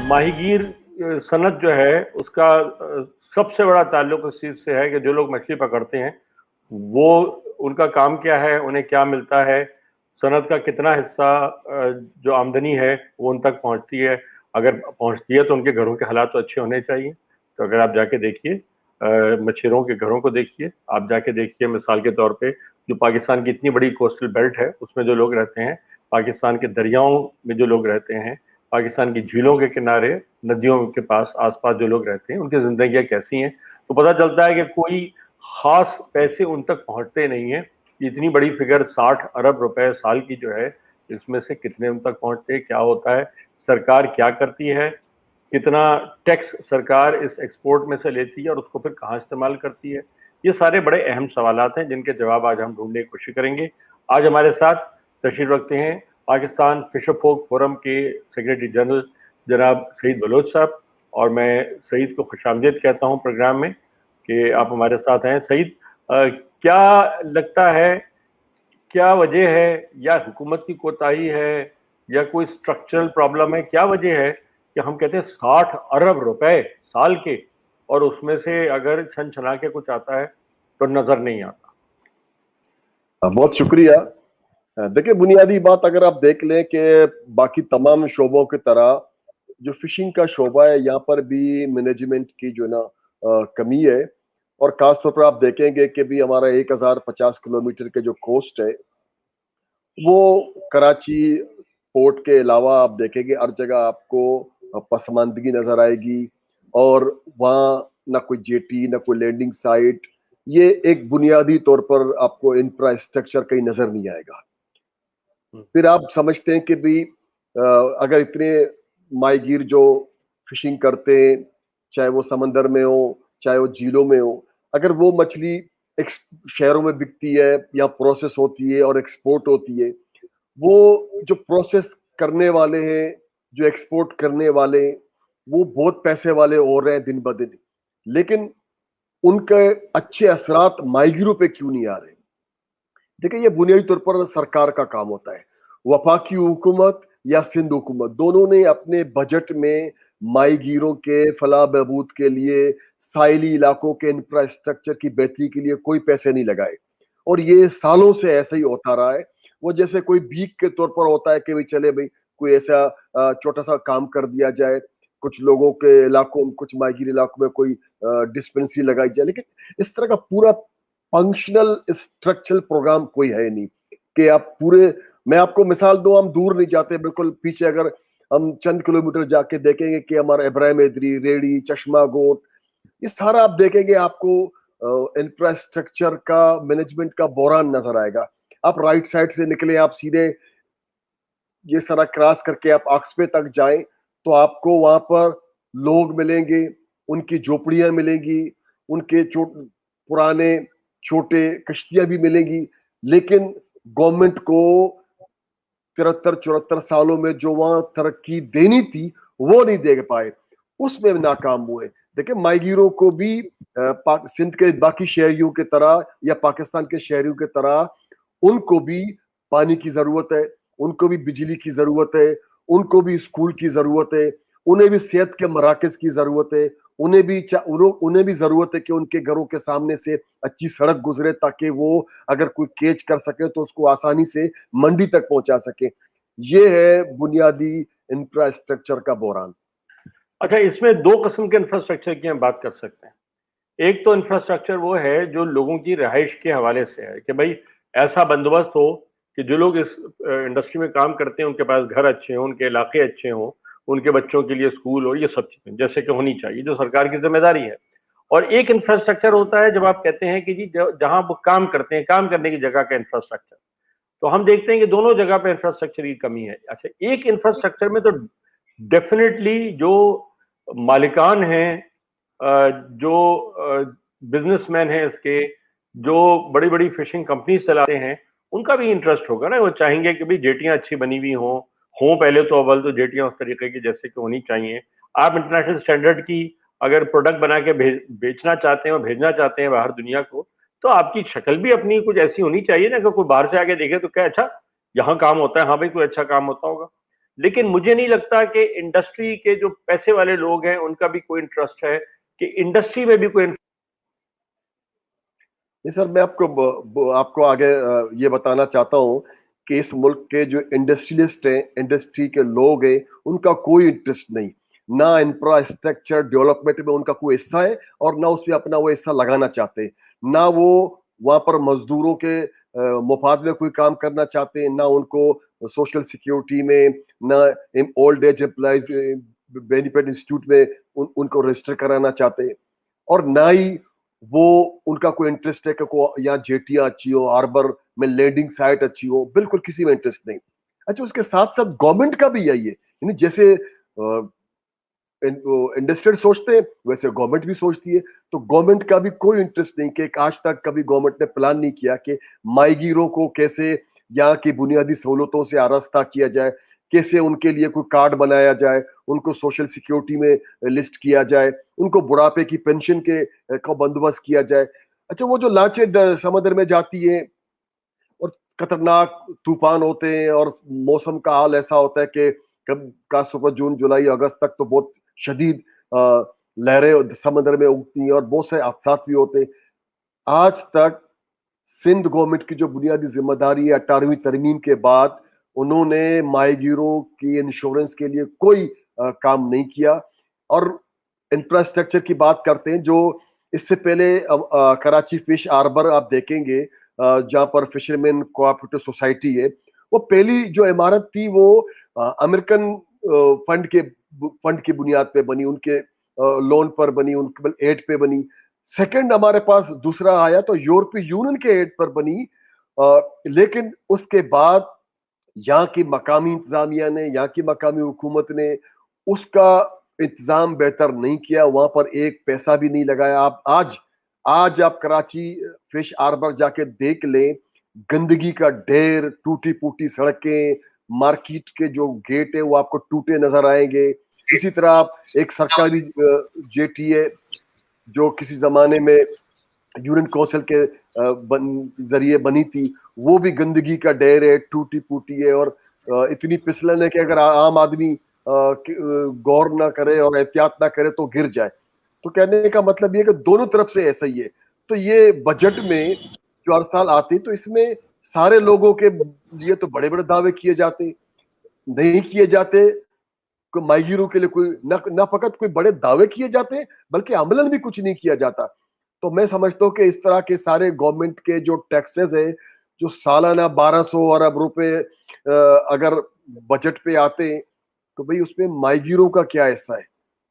माही गीर सनत जो है उसका सबसे बड़ा ताल्लुक इस चीज़ से है कि जो लोग मछली पकड़ते हैं वो उनका काम क्या है, उन्हें क्या मिलता है, सनत का कितना हिस्सा जो आमदनी है वो उन तक पहुंचती है। अगर पहुंचती है तो उनके घरों के हालात तो अच्छे होने चाहिए। तो अगर आप जाके देखिए मछुआरों के घरों को देखिए, आप जाके देखिए मिसाल के तौर पे जो पाकिस्तान की इतनी बड़ी कोस्टल बेल्ट है उसमें जो लोग रहते हैं, पाकिस्तान के दरियाओं में जो लोग रहते हैं, पाकिस्तान की झीलों के किनारे, नदियों के पास आसपास जो लोग रहते हैं, उनकी जिंदगियां कैसी हैं, तो पता चलता है कि कोई खास पैसे उन तक पहुंचते नहीं है। इतनी बड़ी फिगर 60 अरब रुपए साल की जो है, इसमें से कितने उन तक पहुंचते हैं, क्या होता है, सरकार क्या करती है, कितना टैक्स सरकार इस एक्सपोर्ट में से लेती है और उसको फिर कहाँ इस्तेमाल करती है। ये सारे बड़े अहम सवालात हैं जिनके जवाब आज हम ढूंढने की कोशिश करेंगे। आज हमारे साथ तशरीफ रखते हैं पाकिस्तान फिशर फोक फोरम के सेक्रेटरी जनरल जनाब सईद बलोच साहब, और मैं सईद को खुशामदीद कहता हूं प्रोग्राम में कि आप हमारे साथ हैं। सईद, क्या लगता है, क्या वजह है, या हुकूमत की कोताही है या कोई स्ट्रक्चरल प्रॉब्लम है, क्या वजह है कि हम कहते हैं 60 अरब रुपए साल के और उसमें से अगर छन छना के कुछ आता है तो नजर नहीं आता? बहुत शुक्रिया। देखिए, बुनियादी बात अगर आप देख लें कि बाकी तमाम शोबों की तरह जो फिशिंग का शोबा है, यहाँ पर भी मैनेजमेंट की जो ना कमी है। और खास तौर पर आप देखेंगे कि भी हमारा 1050 किलोमीटर के जो कोस्ट है वो कराची पोर्ट के अलावा आप देखेंगे हर जगह आपको पसमानदगी नजर आएगी, और वहाँ ना कोई जेटी ना कोई लैंडिंग साइट, ये एक बुनियादी तौर पर आपको इंफ्रास्ट्रक्चर कहीं नजर नहीं आएगा। फिर आप समझते हैं कि भी अगर इतने माहीगीर जो फिशिंग करते हैं, चाहे वो समंदर में हो चाहे वो झीलों में हो, अगर वो मछली शहरों में बिकती है या प्रोसेस होती है और एक्सपोर्ट होती है, वो जो प्रोसेस करने वाले हैं, जो एक्सपोर्ट करने वाले हैं, वो बहुत पैसे वाले हो रहे हैं दिन ब दिन, लेकिन उनके अच्छे असरात माहीगीरों पे क्यों नहीं आ रहे? देखिए, ये बुनियादी तौर पर सरकार का काम होता है। वफाकी हुकूमत या सिंध हुकूमत दोनों ने अपने बजट में माहीगीरों के फलाह बहबूद के लिए, साहिली इलाकों के इंफ्रास्ट्रक्चर की बेहतरी के लिए कोई पैसे नहीं लगाए, और ये सालों से ऐसा ही होता रहा है। वो जैसे कोई भीख के तौर पर होता है कि भाई चले भाई कोई ऐसा छोटा सा काम कर दिया जाए, कुछ लोगों के इलाकों, कुछ माहीगीर इलाकों में कोई डिस्पेंसरी लगाई जाए, लेकिन इस तरह का पूरा फंक्शनल स्ट्रक्चरल प्रोग्राम कोई है नहीं कि आप पूरे, मैं आपको मिसाल दूं, हम दूर नहीं जाते, बिल्कुल पीछे अगर हम चंद किलोमीटर जाके देखेंगे कि हमारा इब्राहिम एदरी, रेडी, चश्मा गोट, ये सारा आप देखेंगे आपको इंफ्रास्ट्रक्चर का, मैनेजमेंट का बोरान नजर आएगा। आप राइट साइड से निकले, आप सीधे ये सारा क्रॉस करके आप आक्सपे तक जाएं तो आपको वहां पर लोग मिलेंगे, उनकी झोपड़ियां मिलेंगी, उनके पुराने छोटे कश्तियां भी मिलेंगी, लेकिन गवर्नमेंट को 73-74 सालों में जो वहां तरक्की देनी थी वो नहीं दे पाए, उसमें नाकाम हुए। देखिए, माहीगीरों को भी सिंध के बाकी शहरियों की तरह या पाकिस्तान के शहरियों की तरह उनको भी पानी की जरूरत है, उनको भी बिजली की जरूरत है, उनको भी स्कूल की जरूरत है, उन्हें भी सेहत के मराकज की जरूरत है, उन्हें भी जरूरत है कि उनके घरों के सामने से अच्छी सड़क गुजरे ताकि वो अगर कोई केच कर सके तो उसको आसानी से मंडी तक पहुंचा सके। ये है बुनियादी इंफ्रास्ट्रक्चर का बोरान। अच्छा, इसमें दो किस्म के इंफ्रास्ट्रक्चर की हम बात कर सकते हैं। एक तो इंफ्रास्ट्रक्चर वो है जो लोगों की रिहाइश के हवाले से है कि भाई ऐसा बंदोबस्त हो कि जो लोग इस इंडस्ट्री में काम करते हैं उनके पास घर अच्छे हों, उनके इलाके अच्छे हों, उनके बच्चों के लिए स्कूल हो, ये सब चीजें जैसे कि होनी चाहिए, जो सरकार की जिम्मेदारी है। और एक इंफ्रास्ट्रक्चर होता है जब आप कहते हैं कि जी जहां वो काम करते हैं, काम करने की जगह का इंफ्रास्ट्रक्चर, तो हम देखते हैं कि दोनों जगह पे इंफ्रास्ट्रक्चर की कमी है। अच्छा, एक इंफ्रास्ट्रक्चर में तो डेफिनेटली जो मालिकान हैं, जो बिजनेसमैन हैं इसके, जो बड़ी बड़ी फिशिंग कंपनी चलाते हैं, उनका भी इंटरेस्ट होगा ना। वो चाहेंगे कि भाई जेटियां अच्छी बनी हुई हों पहले तो अव्वल तो जेटियां उस तरीके की जैसे कि होनी चाहिए। आप इंटरनेशनल स्टैंडर्ड की अगर प्रोडक्ट बना के बेचना चाहते हैं और भेजना चाहते हैं बाहर दुनिया को, तो आपकी शक्ल भी अपनी कुछ ऐसी होनी चाहिए ना कि कोई बाहर से आके देखे तो क्या अच्छा यहाँ काम होता है, हाँ भाई कोई अच्छा काम होता होगा। لیکن مجھے نہیں لگتا کہ انڈسٹری کے جو پیسے والے لوگ ہیں ان کا بھی کوئی انٹرسٹ ہے کہ انڈسٹری میں بھی کوئی. نہیں سر، میں آپ کو آگے یہ بتانا چاہتا ہوں کہ اس ملک کے جو انڈسٹریلسٹ ہیں، انڈسٹری کے لوگ ہیں، ان کا کوئی انٹرسٹ نہیں، نہ انفراسٹرکچر ڈیولپمنٹ میں ان کا کوئی حصہ ہے اور نہ اس میں اپنا وہ حصہ لگانا چاہتے ہیں، نہ وہ وہاں پر مزدوروں کے مفاد میں کوئی کام کرنا چاہتے ہیں، نہ ان کو سوشل سیکیورٹی میں، نہ old age employees benefit institute میں ان کو رجسٹر کرانا چاہتے ہیں، اور نہ ہی وہ ان کا کوئی انٹرسٹ ہے کہ یا جیٹیاں اچھی ہو، ہاربر میں لینڈنگ سائٹ اچھی ہو، بالکل کسی میں انٹرسٹ نہیں. اچھا، اس کے ساتھ ساتھ گورنمنٹ کا بھی یہی ہے، یعنی جیسے انڈسٹریل سوچتے ہیں ویسے گورنمنٹ بھی سوچتی ہے. تو گورنمنٹ کا بھی کوئی انٹرسٹ نہیں کہ آج تک کبھی گورنمنٹ نے پلان نہیں کیا کہ مائی گیروں کو کیسے یہاں کی بنیادی سہولتوں سے آراستہ کیا جائے، کیسے ان کے لیے کوئی کارڈ بنایا جائے، ان کو سوشل سیکیورٹی میں لسٹ کیا جائے، ان کو بڑھاپے کی پینشن کا بندوبست کیا جائے. اچھا، وہ جو لانچیں سمندر میں جاتی ہیں اور خطرناک طوفان ہوتے ہیں اور موسم کا حال ایسا ہوتا ہے کہ خاص طور پر جون جولائی اگست تک تو بہت شدید لہریں سمندر میں اگتی ہیں اور بہت سے حادثات بھی ہوتے ہیں. آج تک سندھ گورنمنٹ کی جو بنیادی ذمہ داری ہے 18ویں ترمیم کے بعد، انہوں نے ماہی گیروں کی انشورنس کے لیے کوئی کام نہیں کیا. اور انفراسٹرکچر کی بات کرتے ہیں، جو اس سے پہلے کراچی فش ہاربر آپ دیکھیں گے جہاں پر فشرمین کوآپریٹو سوسائٹی ہے، وہ پہلی جو عمارت تھی وہ امریکن فنڈ کی بنیاد پہ بنی، ان کے لون پر بنی، ان کے ایڈ پہ بنی. سیکنڈ ہمارے پاس دوسرا آیا تو یورپی یونین کے ایڈ پر بنی، لیکن اس کے بعد یہاں کی مقامی انتظامیہ نے، یہاں کی مقامی حکومت نے اس کا انتظام بہتر نہیں کیا، وہاں پر ایک پیسہ بھی نہیں لگایا. آج آپ کراچی فش ہاربر جا کے دیکھ لیں، گندگی کا ڈھیر، ٹوٹی پوٹی سڑکیں، مارکیٹ کے جو گیٹ ہے وہ آپ کو ٹوٹے نظر آئیں گے. اسی طرح آپ ایک سرکاری جیٹی ہے جو کسی زمانے میں یونین کونسل کے ذریعے بنی تھی، وہ بھی گندگی کا ڈھیر ہے، ٹوٹی پوٹی ہے اور اتنی پسلن ہے کہ اگر عام آدمی غور نہ کرے اور احتیاط نہ کرے تو گر جائے. تو کہنے کا مطلب یہ کہ دونوں طرف سے ایسا ہی ہے. تو یہ بجٹ میں جو ہر سال آتی تو اس میں سارے لوگوں کے لیے تو بڑے بڑے دعوے کیے جاتے، نہیں کیے جاتے ماہی گیروں کے لیے کوئی نہ فقط کوئی بڑے دعوے کیے جاتے ہیں بلکہ عملاً بھی کچھ نہیں کیا جاتا. تو میں سمجھتا ہوں کہ اس طرح کے سارے گورنمنٹ کے جو ٹیکسز ہیں جو سالانہ 1200 ارب روپے اگر بجٹ پہ آتے ہیں تو بھئی اس میں ماہی گیروں کا کیا حصہ ہے؟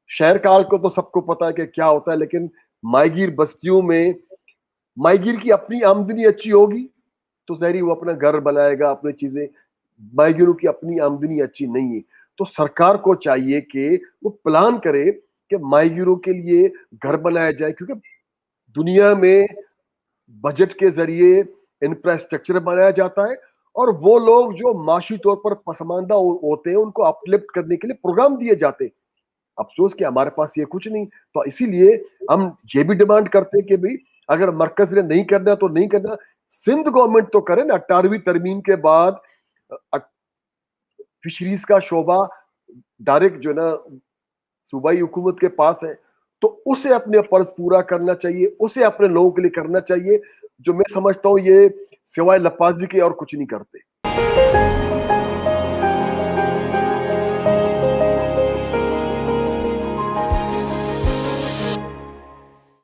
شہر کا حال کو تو سب کو پتا ہے کہ کیا ہوتا ہے، لیکن ماہی گیر بستیوں میں ماہی گیر کی اپنی آمدنی اچھی ہوگی تو ظاہر وہ اپنا گھر بنائے گا، اپنی چیزیں. ماہی گیروں کی اپنی آمدنی اچھی نہیں ہے تو سرکار کو چاہیے کہ وہ پلان کرے کہ ماہی گیروں کے لیے گھر بنایا جائے، کیونکہ دنیا میں بجٹ کے ذریعے انفراسٹرکچر بنایا جاتا ہے اور وہ لوگ جو معاشی طور پر پسماندہ ہوتے ہیں ان کو اپ لفٹ کرنے کے لیے پروگرام دیے جاتے ہیں. افسوس کہ ہمارے پاس یہ کچھ نہیں. تو اسی لیے ہم یہ بھی ڈیمانڈ کرتے ہیں کہ بھئی اگر مرکز نے نہیں کرنا تو نہیں کرنا، سندھ گورنمنٹ تو کرے نا. 18ویں ترمیم کے بعد فشریز کا شعبہ ڈائریکٹ جو ہے نا صوبائی حکومت کے پاس ہے، تو اسے اپنے فرض پورا کرنا چاہیے، اسے اپنے لوگوں کے لیے کرنا چاہیے، جو میں سمجھتا ہوں یہ سوائے لپازی کے اور کچھ نہیں کرتے.